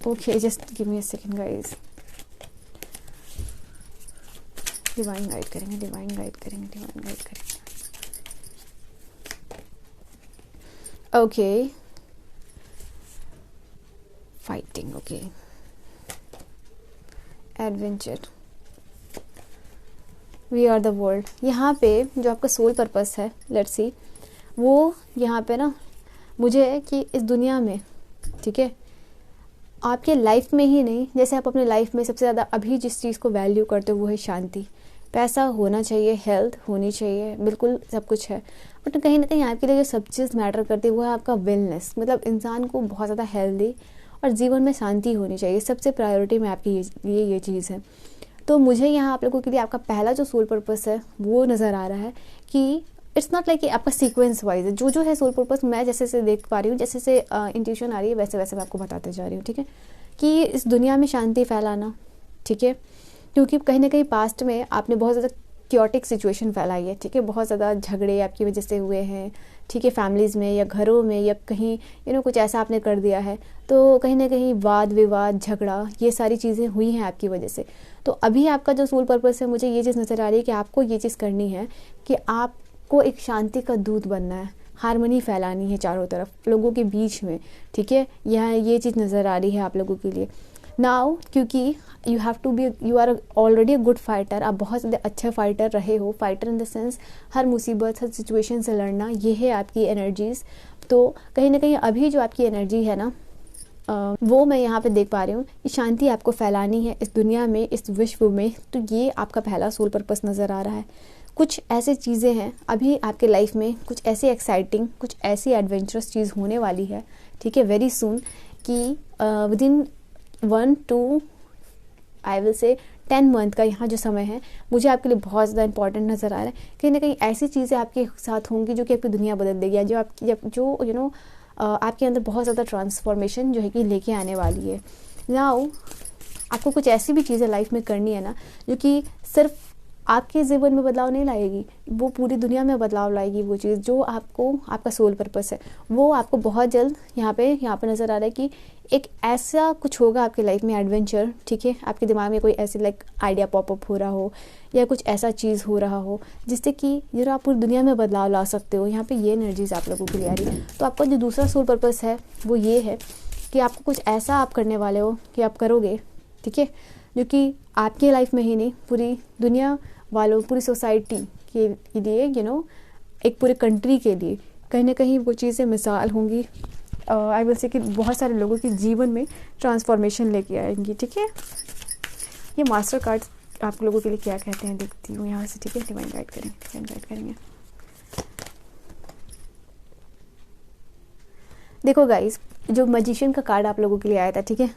Okay, just give me a second guys, divine guide करेंगे, डिवाइन गाइड करेंगे, डिवाइन गाइड करेंगे। Okay, fighting, okay, adventure, we are the world. यहाँ पे जो आपका सोल पर्पस है, लेट्स सी, वो यहाँ पे ना मुझे है कि इस दुनिया में, ठीक है, आपके लाइफ में ही नहीं, जैसे आप अपने लाइफ में सबसे ज़्यादा अभी जिस चीज़ को वैल्यू करते हो वो है शांति। पैसा होना चाहिए, हेल्थ होनी चाहिए, बिल्कुल सब कुछ है, बट कहीं ना कहीं आपके लिए जो सब चीज़ मैटर करती है वो है आपका वेलनेस। मतलब इंसान को बहुत ज़्यादा हेल्दी और जीवन में शांति होनी चाहिए, सबसे प्रायोरिटी में आपकी ये चीज़ है। तो मुझे यहाँ आप लोगों के लिए आपका पहला जो सोल पर्पस है वो नज़र आ रहा है कि इट्स नॉट लाइक कि आपका सीक्वेंस वाइज है, जो है सोल पर्पस मैं जैसे से देख पा रही हूँ, जैसे से इंट्यूशन आ रही है वैसे वैसे मैं आपको बताते जा रही हूँ, ठीक है, कि इस दुनिया में शांति फैलाना, ठीक है, क्योंकि कहीं ना कहीं पास्ट में आपने बहुत ज़्यादा क्योटिक सिचुएशन फैलाई है, ठीक है, बहुत ज़्यादा झगड़े आपकी वजह से हुए हैं, ठीक है, फैमिलीज़ में या घरों में या कहीं कुछ ऐसा आपने कर दिया है, तो कहीं ना कहीं वाद विवाद, झगड़ा, ये सारी चीज़ें हुई हैं आपकी वजह से। तो अभी आपका जो सोल पर्पस है, मुझे ये चीज़ नज़र आ रही है कि आपको ये चीज़ करनी है कि आपको एक शांति का दूत बनना है, हारमोनी फैलानी है चारों तरफ लोगों के बीच में, ठीक है, यहाँ ये चीज़ नज़र आ रही है आप लोगों के लिए नाउ, क्योंकि you are already a good fighter, आप बहुत ज़्यादा अच्छे फाइटर रहे हो, फाइटर इन द सेंस हर मुसीबत, हर सिचुएशन से लड़ना, ये है आपकी एनर्जीज़। तो कहीं ना कहीं अभी जो आपकी एनर्जी है ना, वो मैं यहाँ पे देख पा रही हूँ कि शांति आपको फैलानी है इस दुनिया में, इस विश्व में। तो ये आपका पहला सोल पर्पस नज़र आ रहा है। कुछ ऐसी चीज़ें हैं अभी आपके लाइफ में, कुछ ऐसी एक्साइटिंग, कुछ ऐसी एडवेंचरस चीज़ होने वाली है, ठीक है, वेरी सून, कि with in 1 to I will say 10 month का यहाँ जो समय है, मुझे आपके लिए बहुत ज़्यादा इंपॉर्टेंट नज़र आ रहा है। कहीं ना कहीं ऐसी चीज़ें आपके साथ होंगी जो कि आपकी दुनिया बदल देगी, जो आपकी आपके अंदर बहुत ज़्यादा ट्रांसफॉर्मेशन जो है कि लेके आने वाली है। नाउ आपको कुछ ऐसी भी चीज़ें लाइफ में करनी है ना, जो कि सिर्फ आपके जीवन में बदलाव नहीं लाएगी, वो पूरी दुनिया में बदलाव लाएगी। वो चीज़ जो आपको, आपका सोल पर्पस है, वो आपको बहुत जल्द यहाँ पे नज़र आ रहा है कि एक ऐसा कुछ होगा आपकी लाइफ में, एडवेंचर, ठीक है, आपके दिमाग में कोई ऐसे लाइक आइडिया पॉपअप हो रहा हो या कुछ ऐसा चीज़ हो रहा हो जिससे कि जरा आप पूरी दुनिया में बदलाव ला सकते हो। यहाँ पे ये एनर्जीज आप लोगों के लिए आ रही है। तो आपका जो दूसरा सोल पर्पस है वो ये है कि आपको कुछ ऐसा आप करने वाले हो कि आप करोगे, ठीक है, जो कि आपकी लाइफ में ही नहीं, पूरी दुनिया वालों, पूरी सोसाइटी के लिए, एक पूरे कंट्री के लिए कहीं ना कहीं वो चीज़ें मिसाल होंगी। आई विल से कि बहुत सारे लोगों के जीवन में ट्रांसफॉर्मेशन लेके आएंगी, ठीक है। ये मास्टर कार्ड आप लोगों के लिए क्या कहते हैं देखती हूँ यहाँ से, ठीक है, डिवाइन गाइड करेंगे, डिवाइन गाइड करेंगे। देखो गाइस, जो मैजिशियन का कार्ड आप लोगों के लिए आया था, ठीक है,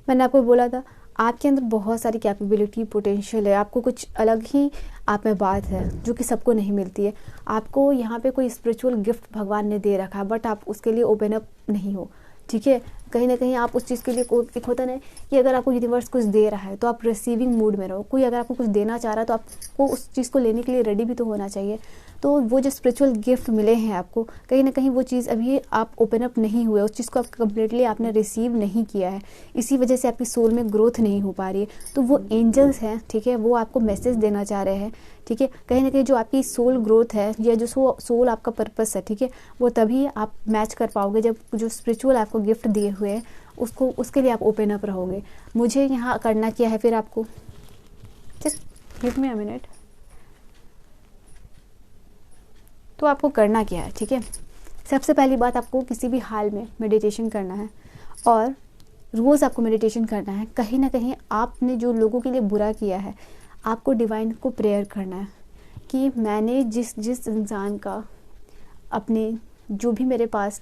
मैंने आपको बोला था आपके अंदर बहुत सारी कैपेबिलिटी, पोटेंशियल है, आपको कुछ अलग ही आप में बात है जो कि सबको नहीं मिलती है। आपको यहाँ पे कोई स्पिरिचुअल गिफ्ट भगवान ने दे रखा है, बट आप उसके लिए ओपन अप नहीं हो, ठीक है। कहीं ना कहीं आप उस चीज़ के लिए एक होता ना कि अगर आपको यूनिवर्स कुछ दे रहा है तो आप रिसीविंग मूड में रहो। कोई अगर आपको कुछ देना चाह रहा है तो आपको उस चीज़ को लेने के लिए रेडी भी तो होना चाहिए। तो वो जो स्पिरिचुअल गिफ्ट मिले हैं आपको, कहीं ना कहीं वो चीज़ अभी आप ओपन अप नहीं हुए, उस चीज़ को आप कम्प्लीटली आपने रिसीव नहीं किया है, इसी वजह से आपकी सोल में ग्रोथ नहीं हो पा रही है। तो वो एंजल्स हैं, ठीक है, वो आपको मैसेज देना चाह रहे हैं, ठीक है। कहीं ना कहीं जो आपकी सोल ग्रोथ है या जो सोल आपका पर्पस है, ठीक है, वो तभी आप मैच कर पाओगे जब जो स्पिरिचुअल आपको गिफ्ट दिए हुए हैं उसके लिए आप ओपन अप रहोगे। मुझे यहाँ करना क्या है फिर आपको, just give me a minute. तो आपको करना क्या है, ठीक है, सबसे पहली बात आपको किसी भी हाल में मेडिटेशन करना है और रोज़ आपको मेडिटेशन करना है। कहीं ना कहीं आपने जो लोगों के लिए बुरा किया है, आपको डिवाइन को प्रेयर करना है कि मैंने जिस इंसान का अपने जो भी मेरे पास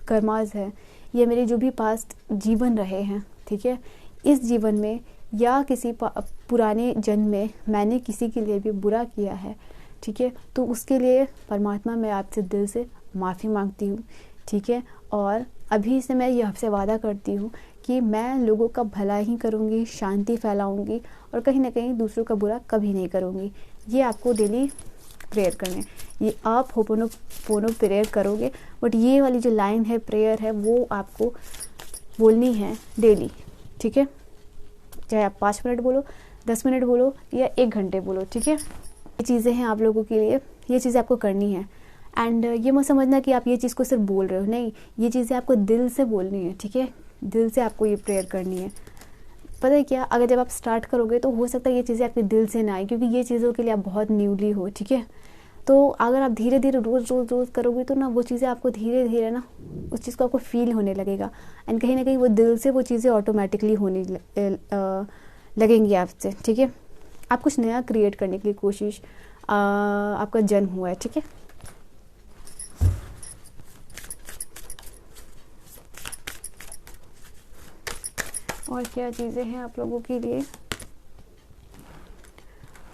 कर्माज है या मेरे जो भी पास्ट जीवन रहे हैं, ठीक है, इस जीवन में या किसी पुराने जन्म में मैंने किसी के लिए भी बुरा किया है, ठीक है, तो उसके लिए परमात्मा मैं आपसे दिल से माफ़ी मांगती हूँ, ठीक है। और अभी से मैं ये आपसे वादा करती हूँ कि मैं लोगों का भला ही करूँगी, शांति फैलाऊँगी और कहीं ना कहीं दूसरों का बुरा कभी नहीं करूँगी। ये आपको डेली प्रेयर करने, ये आप होपोनोपोनो प्रेयर करोगे, बट ये वाली जो लाइन है, प्रेयर है, वो आपको बोलनी है डेली, ठीक है। चाहे आप 5 मिनट बोलो, 10 मिनट बोलो या 1 घंटे बोलो, ठीक है। ये चीज़ें हैं आप लोगों के लिए, ये चीज़ें आपको करनी है। एंड ये मत समझना कि आप ये चीज़ को सिर्फ बोल रहे हो, नहीं, ये चीज़ें आपको दिल से बोलनी है, ठीक है। दिल से आपको ये प्रेयर करनी है। पता है क्या, अगर जब आप स्टार्ट करोगे तो हो सकता है ये चीज़ें आपके दिल से ना आए, क्योंकि ये चीज़ों के लिए आप बहुत न्यूली हो, ठीक है। तो अगर आप धीरे धीरे रोज़ करोगे तो ना वो चीज़ें आपको धीरे धीरे ना उस चीज़ को आपको फील होने लगेगा। एंड कहीं ना कहीं वो दिल से वो चीज़ें ऑटोमेटिकली होने लगेंगी आपसे, ठीक है। आप कुछ नया क्रिएट करने की कोशिश आपका जन्म हुआ है, ठीक है। और क्या चीज़ें हैं आप लोगों के लिए,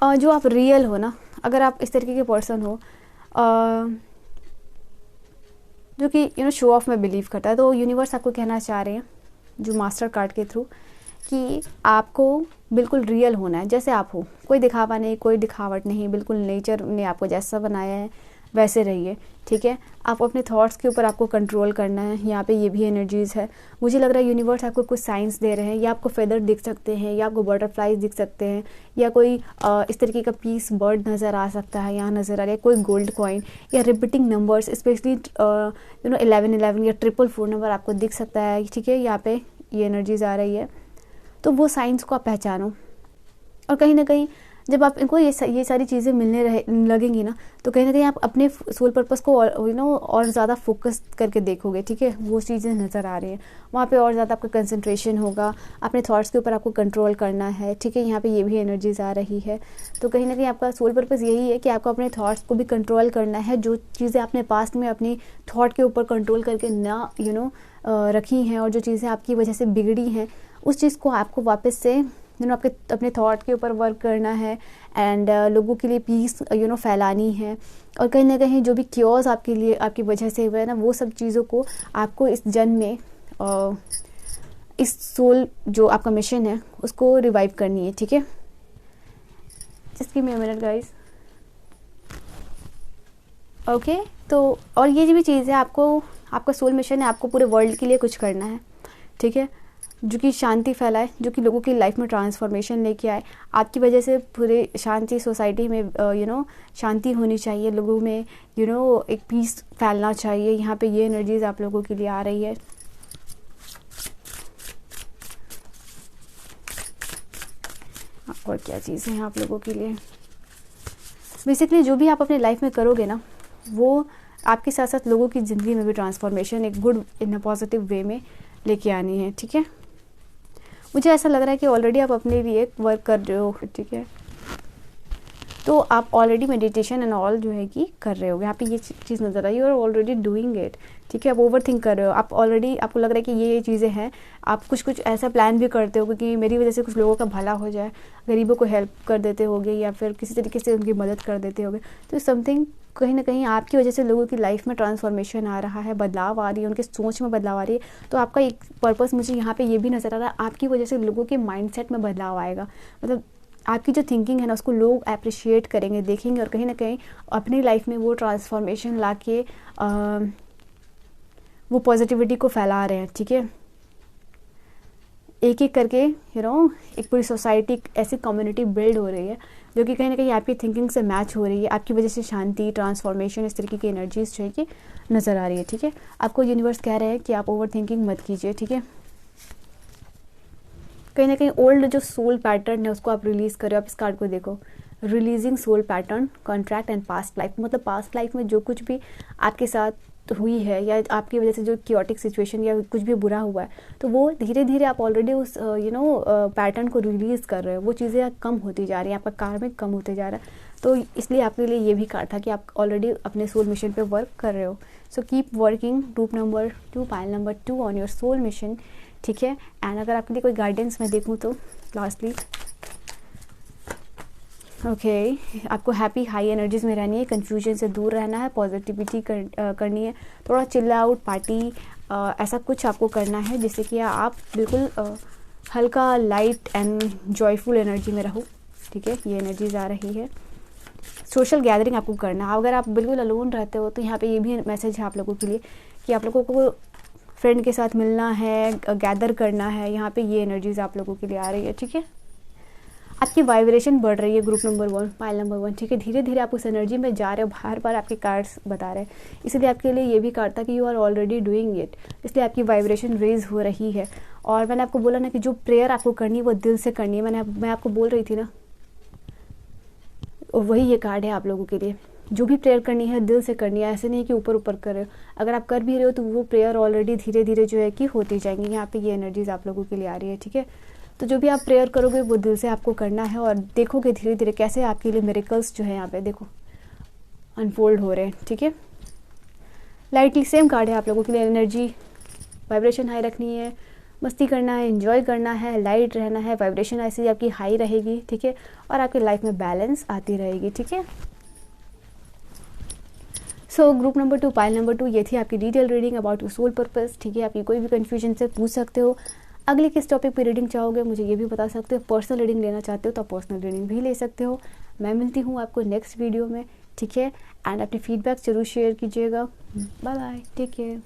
जो आप रियल हो ना, अगर आप इस तरीके के पर्सन हो जो कि शो ऑफ में बिलीव करता है, तो यूनिवर्स आपको कहना चाह रहे हैं जो मास्टर कार्ड के थ्रू कि आपको बिल्कुल रियल होना है, जैसे आप हो, कोई दिखावा नहीं, कोई दिखावट नहीं, बिल्कुल नेचर ने आपको जैसा बनाया है वैसे रहिए, ठीक है। आप अपने थॉट्स के ऊपर आपको कंट्रोल करना है। यहाँ पे ये भी एनर्जीज है। मुझे लग रहा है यूनिवर्स आपको कुछ साइंस दे रहे हैं, या आपको फेदर दिख सकते हैं, या आपको बटरफ्लाइज दिख सकते हैं, या कोई इस तरीके का पीस बर्ड नज़र आ सकता है, यहाँ नज़र आ रहा है कोई गोल्ड कॉइन या रिपीटिंग नंबर्स, स्पेशली 1111 या 444 नंबर आपको दिख सकता है, ठीक है। यहाँ पे ये एनर्जीज आ रही है, तो वो साइंस को आप पहचानो। और कहीं ना कहीं जब आप इनको ये सारी चीज़ें मिलने लगेंगी ना, तो कहीं ना कहीं आप अपने सोल पर्पस को और ज़्यादा फोकस करके देखोगे, ठीक है। वो चीज़ें नज़र आ रही हैं, वहाँ पे और ज़्यादा आपका कंसंट्रेशन होगा, अपने थॉट्स के ऊपर आपको कंट्रोल करना है, ठीक है। यहाँ पे ये भी एनर्जीज आ रही है। तो कहीं ना कहीं आपका सोल पर्पस यही है कि आपको अपने थॉट्स को भी कंट्रोल करना है। जो चीज़ें आपने पास्ट में अपनी थॉट के ऊपर कंट्रोल करके ना रखी हैं, और जो चीज़ें आपकी वजह से बिगड़ी हैं, उस चीज़ को आपको वापस से आपके अपने थॉट के ऊपर वर्क करना है। एंड लोगों के लिए पीस फैलानी है। और कहीं ना कहीं जो भी क्योर्स आपके लिए आपकी वजह से हुए ना, वो सब चीज़ों को आपको इस जन्म में इस सोल जो आपका मिशन है उसको रिवाइव करनी है, ठीक है। Just give me a minute guys. Okay, तो और ये जो भी चीज़ है, आपका सोल मिशन है, आपको पूरे वर्ल्ड के लिए कुछ करना है, ठीक है, जो कि शांति फैलाए, जो कि लोगों की लाइफ में ट्रांसफॉर्मेशन लेके आए। आपकी वजह से पूरे शांति सोसाइटी में शांति होनी चाहिए, लोगों में एक पीस फैलना चाहिए। यहाँ पे ये एनर्जीज आप लोगों के लिए आ रही है। और क्या चीज़ें हैं आप लोगों के लिए, बेसिकली जो भी आप अपने लाइफ में करोगे ना, वो आपके साथ साथ लोगों की ज़िंदगी में भी ट्रांसफॉर्मेशन एक good in a positive way में लेके आनी है, ठीक है। मुझे ऐसा लग रहा है कि ऑलरेडी आप अपने लिए वर्क कर रहे हो, ठीक है। तो आप ऑलरेडी मेडिटेशन एंड ऑल जो है कि कर रहे हो। यहाँ पे ये चीज़ नज़र आई, और ऑलरेडी डूइंग इट, ठीक है। आप ओवर थिंक कर रहे हो, आप ऑलरेडी आपको लग रहा है कि ये चीज़ें हैं। आप कुछ ऐसा प्लान भी करते हो कि मेरी वजह से कुछ लोगों का भला हो जाए, गरीबों को हेल्प कर देते होगे, या फिर किसी तरीके से उनकी मदद कर देते होगे। तो समथिंग कहीं ना कहीं आपकी वजह से लोगों की लाइफ में ट्रांसफॉर्मेशन आ रहा है, बदलाव आ रही है, उनके सोच में बदलाव आ रही है। तो आपका एक पर्पस मुझे यहाँ पे ये भी नज़र आ रहा है, आपकी वजह से लोगों के माइंडसेट में बदलाव आएगा। मतलब आपकी जो थिंकिंग है ना, उसको लोग अप्रिशिएट करेंगे, देखेंगे, और कहीं ना कहीं अपनी लाइफ में वो ट्रांसफॉर्मेशन ला के वो पॉजिटिविटी को फैला रहे हैं, ठीक है। एक एक करके एक पूरी सोसाइटी, ऐसी कम्युनिटी बिल्ड हो रही है जो कि कहीं ना कहीं आपकी थिंकिंग से मैच हो रही है। आपकी वजह से शांति, ट्रांसफॉर्मेशन, इस तरीके की एनर्जीज जो है कि नज़र आ रही है, ठीक है। आपको यूनिवर्स कह रहे हैं कि आप ओवर थिंकिंग मत कीजिए, ठीक है। कहीं ना कहीं ओल्ड जो सोल पैटर्न है उसको आप रिलीज़ करें। आप इस कार्ड को देखो, releasing soul pattern, contract and past life. मतलब पास्ट लाइफ में जो कुछ भी आपके साथ हुई है, या आपकी वजह से जो क्योटिक सिचुएशन या कुछ भी बुरा हुआ है, तो वो धीरे धीरे आप ऑलरेडी उस पैटर्न को रिलीज़ कर रहे हो। वो चीज़ें कम होती जा रही हैं, आपका कार्मिक कम होते जा रहा है। तो इसलिए आपके लिए ये भी कार्ड था कि आप ऑलरेडी अपने सोल मिशन पे वर्क कर रहे हो। So keep working, group number 2, pile number 2 on your soul mission, ठीक है। एंड अगर आपके लिए कोई गाइडेंस मैं देखूँ तो लास्टली आपको हैप्पी हाई एनर्जीज में रहनी है, कन्फ्यूजन से दूर रहना है, पॉजिटिविटी करनी है, थोड़ा चिल आउट पार्टी ऐसा कुछ आपको करना है जिससे कि आप बिल्कुल हल्का लाइट एंड जॉयफुल एनर्जी में रहो, ठीक है। ये एनर्जीज आ रही है। सोशल गैदरिंग आपको करना है। अगर आप बिल्कुल अलोन रहते हो तो यहाँ पे ये भी मैसेज है आप लोगों के लिए कि आप लोगों को फ्रेंड के साथ मिलना है, गैदर करना है। यहाँ पे ये एनर्जीज आप लोगों के लिए आ रही है, ठीक है। आपकी वाइब्रेशन बढ़ रही है ग्रुप नंबर 1, पाइल नंबर 1, ठीक है। धीरे धीरे आप उस एनर्जी में जा रहे हो, बार बार आपके कार्ड्स बता रहे हैं। इसलिए आपके लिए ये भी कार्ड था कि you are already doing it, इसलिए आपकी वाइब्रेशन रेज हो रही है। और मैंने आपको बोला ना कि जो प्रेयर आपको करनी है वो दिल से करनी है। मैं आपको बोल रही थी ना, और वही ये कार्ड है आप लोगों के लिए। जो भी प्रेयर करनी है दिल से करनी है, ऐसे नहीं कि ऊपर ऊपर कर रहे हो। अगर आप कर भी रहे हो तो वो प्रेयर ऑलरेडी धीरे धीरे जो है कि होती जाएंगी। यहाँ पे ये एनर्जीज आप लोगों के लिए आ रही है, ठीक है। तो जो भी आप प्रेयर करोगे वो दिल से आपको करना है, और देखोगे धीरे धीरे कैसे आपके लिए मिरेकल्स जो है यहाँ पे देखो अनफोल्ड हो रहे हैं, ठीक है। लाइटली सेम कार्ड है आप लोगों के लिए। एनर्जी वाइब्रेशन हाई रखनी है, मस्ती करना है, एंजॉय करना है, लाइट रहना है, वाइब्रेशन ऐसी आपकी हाई रहेगी, ठीक है। और आपकी लाइफ में बैलेंस आती रहेगी, ठीक है। So group number 2, pile number 2, ये थी आपकी detail reading about your soul purpose, ठीक है। आपकी कोई भी कन्फ्यूजन से पूछ सकते हो। अगले किस टॉपिक पे रीडिंग चाहोगे मुझे ये भी बता सकते हो। पर्सनल रीडिंग लेना चाहते हो तो पर्सनल रीडिंग भी ले सकते हो। मैं मिलती हूँ आपको नेक्स्ट वीडियो में, ठीक है। एंड अपने फीडबैक जरूर शेयर कीजिएगा। Bye bye, take care.